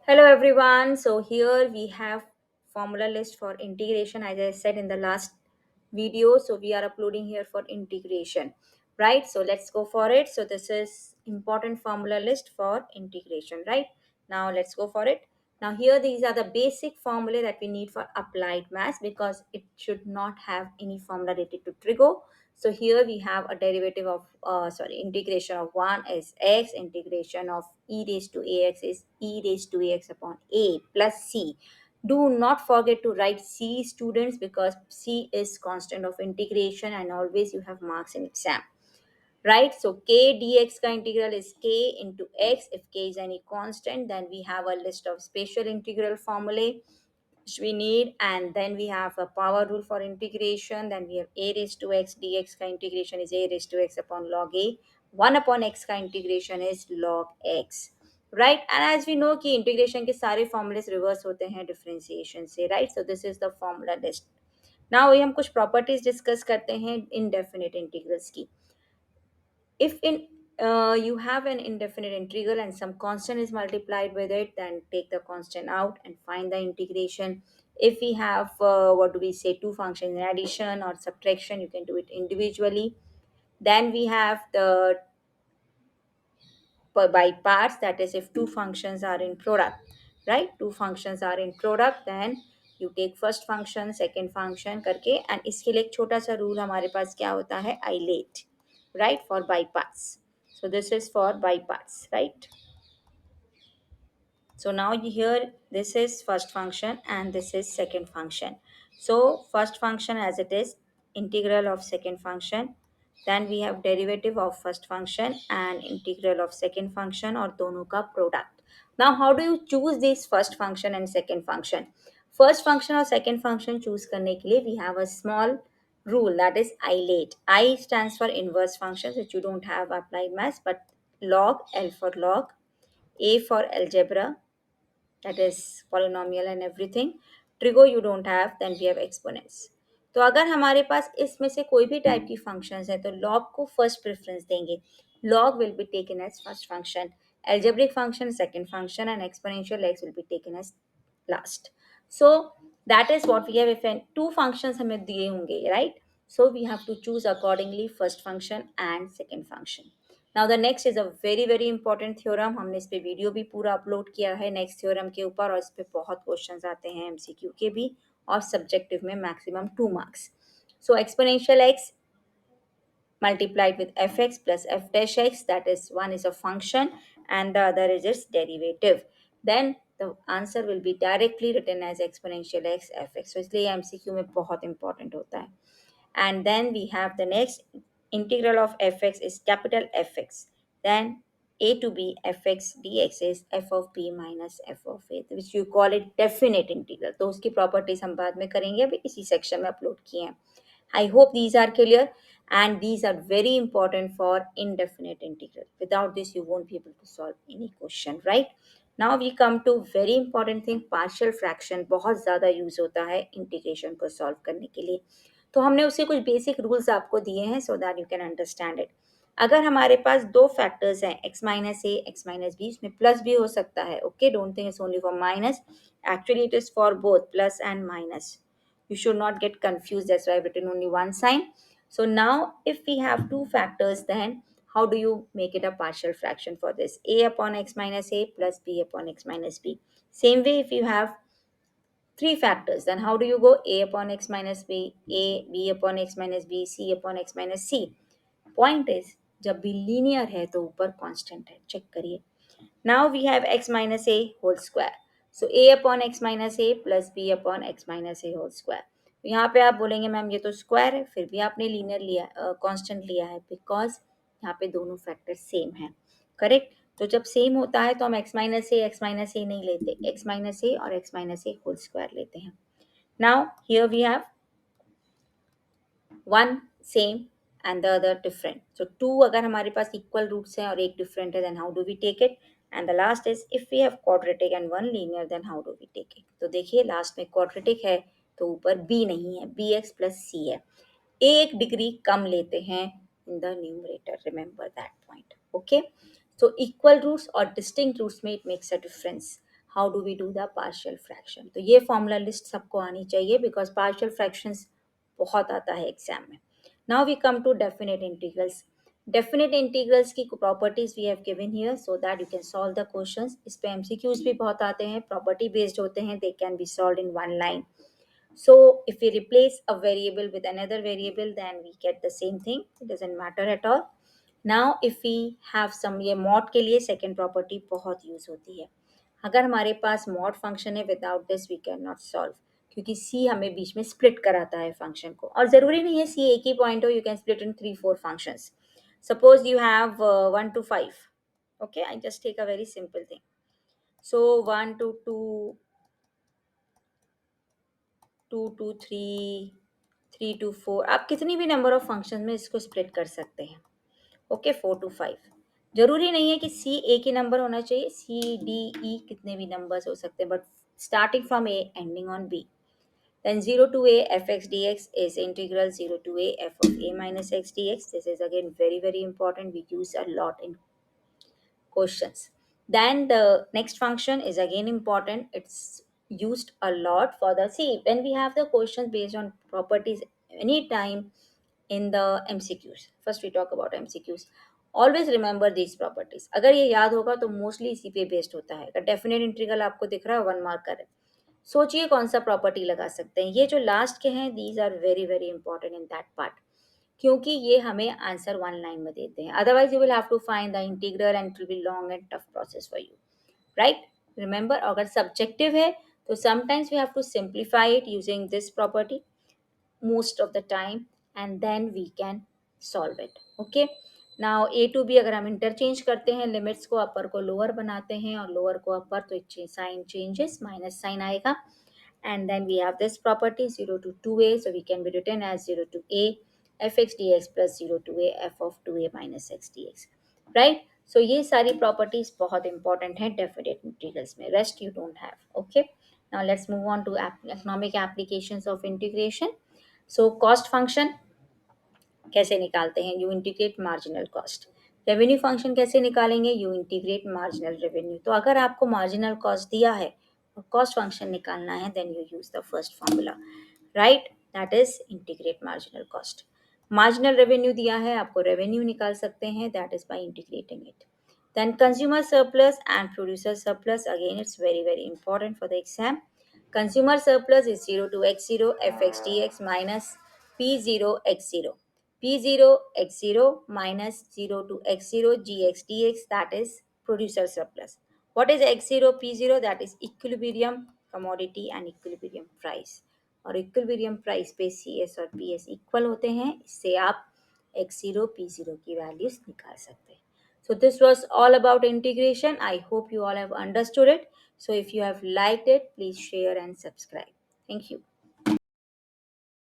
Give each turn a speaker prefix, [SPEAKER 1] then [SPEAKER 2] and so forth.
[SPEAKER 1] Hello everyone. So here we have formula list for integration as I said in the last video. So we are uploading here for integration, right? So let's go for it. So this is important formula list for integration, right? Now let's go for it. Now here these are the basic formulae that we need for applied maths because it should not have any formula related to trigo. So here we have a derivative of, integration of 1 is x, integration of e raised to ax is e raised to ax upon a plus c. Do not forget to write c, students, because c is constant of integration and always you have marks in exam, right? So k dx ka integral is k into x. If k is any constant, then we have a list of special integral formulae which we need, and then we have a power rule for integration. Then we have a raised to x dx ka integration is a raised to x upon log a. 1 upon x का integration is log x, right? And as we know कि integration के सारे formulas reverse होते हैं differentiation से, right? So this is the formula list. Now ये हम कुछ प्रॉपर्टीज डिस्कस करते हैं इनडेफिनिट इंटीग्रल्स की. If in you have an indefinite integral and some constant is multiplied with it, then take the constant out and find the integration. If we have what do we say, two functions in addition or subtraction, you can do it individually. Then we have the by parts, that is if two functions are in product, right? Two functions are in product, then you take first function second function करके. and इसके लिए एक छोटा सा rule हमारे पास क्या होता है, islet, right? For by parts. So this is for by parts, right? So now you hear this is first function and this is second function. So first function as it is integral of second function, then we have derivative of first function and integral of second function और दोनों का product. Now how do you choose this first function and second function? First function और second function choose करने के लिए we have a small rule, that is ILATE. I stands for inverse functions which you don't have applied maths, but log, L for log, A for algebra, that is polynomial and everything. Trigo you don't have, then we have exponents. तो अगर हमारे पास इसमें से कोई भी type की functions है तो लॉग को फर्स्ट प्रेफरेंस देंगे. Log will be taken as first function, algebraic function second function, and exponential x will be taken as last. So that is what we have. If two functions हमें दिए होंगे, right? So we have to choose accordingly first function and second function. Now the next is a very very important theorem. हमने इस पे video भी पूरा upload किया है नेक्स्ट थ्योरम के ऊपर, और इस पे बहुत क्वेश्चंस आते हैं एमसीक्यू के भी और सब्जेक्टिव में maximum 2 marks. So exponential x multiplied with fx plus f dash x, that is one is a function and the other is its derivative, then the answer will be directly written as exponential x fx. So इसलिए MCQ में बहुत important होता है. And then we have the next integral of fx is capital Fx, then a to b fx dx is f of b minus f of a, which you call it definite integral. तो उसकी properties हम बाद में करेंगे, अभी इसी section में upload किए हैं. I hope these are clear, and these are very important for indefinite integral. Without this, you won't be able to solve any question, right? Now we come to very important thing, partial fraction. बहुत ज़्यादा use होता है integration को solve करने के लिए. तो हमने उसके कुछ बेसिक रूल्स आपको दिए हैं सो that you can understand it. अगर हमारे पास दो फैक्टर्स हैं एक्स माइनस ए एक्स माइनस बी, इसमें प्लस भी हो सकता है. Okay, don't think it's only for minus, actually it is for both plus and minus. You should not get confused, that's why I've written only one sign. So now if we have two factors, then how do you make it a partial fraction for this? A upon x minus a plus b upon x minus b. Same way, if you have three factors, then how do you go? A upon x minus b, a, b upon x minus b, c upon x minus c. Point is, जब भी linear है तो ऊपर constant है, check करिए. Now we have x minus a whole square. So a upon x minus a plus b upon x minus a whole square. तो यहाँ पे आप बोलेंगे मैम ये तो स्क्वायर है, फिर भी आपने लीनियर लिया, कांस्टेंट लिया है, बिकॉज यहाँ पे दोनों फैक्टर सेम है. करेक्ट? तो जब सेम होता है तो हम x माइनस ए नहीं लेते, x माइनस ए और x minus a whole square लेते हैं. Now here we have one same and the other different. So two अगर हमारे पास equal roots हैं और एक different है, then how do we take it? And the last is if we have quadratic and one linear, then how do we take it? तो देखिए last में quadratic है तो ऊपर b नहीं है, bx plus c है. एक डिग्री कम लेते हैं in the numerator, remember that point. Okay, so equal roots और distinct roots में it makes a difference. how do we do the partial fraction. तो ये फॉर्मूला लिस्ट सबको आनी चाहिए बिकॉज पार्शियल फ्रैक्शंस बहुत आता है एग्जाम में. Now we come to definite integrals. Definite integrals की properties we have given here so that you can solve the questions. इस पे एमसीक्यूज भी बहुत आते हैं, प्रॉपर्टी बेस्ड होते हैं, they can be solved in one line. So if we replace a variable with another variable, then we get the same thing. It doesn't matter at all. Now if we have some, ये mod के लिए second property बहुत use होती है. अगर हमारे पास mod function है, without this we cannot solve, क्योंकि c हमें बीच में split कराता है function को. और ज़रूरी नहीं है c एक ही point हो, you can split in 3-4 functions. Suppose you have 1 to 5. Okay, I just take a very simple thing. So 1 to 2, 2 to 3, 3 to 4, आप कितनी भी नंबर ऑफ फंक्शन में इसको स्प्लिट कर सकते हैं. Okay, 4 to 5. जरूरी नहीं है कि सी एक ही नंबर होना चाहिए, सी डी ई कितने भी नंबर्स हो सकते हैं, but starting from a ending on b. Then 0 to a fx dx is integral 0 to a f of a minus x dx. This is again very very important. We use a lot in questions. Then the next function is again important. It's used a lot for the, see, when we have the questions based on properties anytime in the MCQs. First we talk about MCQs. Always remember these properties. अगर ये याद होगा तो mostly इसी पे based होता है. अगर डेफिनेट इंटीग्रल आपको दिख रहा है 1 मार्कर है, सोचिए कौन सा प्रॉपर्टी लगा सकते हैं. ये जो लास्ट के हैं, these are very very important in that part, क्योंकि ये हमें आंसर 1 लाइन में देते हैं. Otherwise you will have to find the integral and it will be long and tough process for you, right. Remember, अगर subjective है तो sometimes we have to simplify it using this property most of the time and then we can solve it. Okay, now a to b अगर हम interchange करते हैं, limits को अपर को lower बनाते हैं और लोअर को अपर, तो साइन चेंजेस, माइनस साइन आएगा. And then we have this property 0 to 2a, so we can be written as 0 to a fx dx plus 0 to a f of 2a minus x dx, right. So ये सारी properties बहुत important है definite integrals में, rest you don't have. Okay, now let's move on to economic applications of integration. So cost function कैसे निकालते हैं, you integrate marginal cost. Revenue function कैसे निकालेंगे, यू इंटीग्रेट मार्जिनल रेवेन्यू. तो अगर आपको मार्जिनल कॉस्ट दिया है और कॉस्ट फंक्शन निकालना है, then you use the first formula, right, that is integrate marginal cost. Marginal revenue दिया है, आपको रेवेन्यू निकाल सकते हैं, that is by integrating it. Then consumer surplus and producer surplus, again it's very very important for the exam. Consumer surplus is 0 to x0 fx dx minus p0 x0. p0 x0 minus 0 to x0 gx dx, that is producer surplus. What is x0 p0? That is equilibrium commodity and equilibrium price. और equilibrium price पे C S और P S equal होते हैं, इससे आप x0 p0 की values निकाल सकते हैं. So this was all about integration. I hope you all have understood it. So if you have liked it, please share and subscribe. Thank you.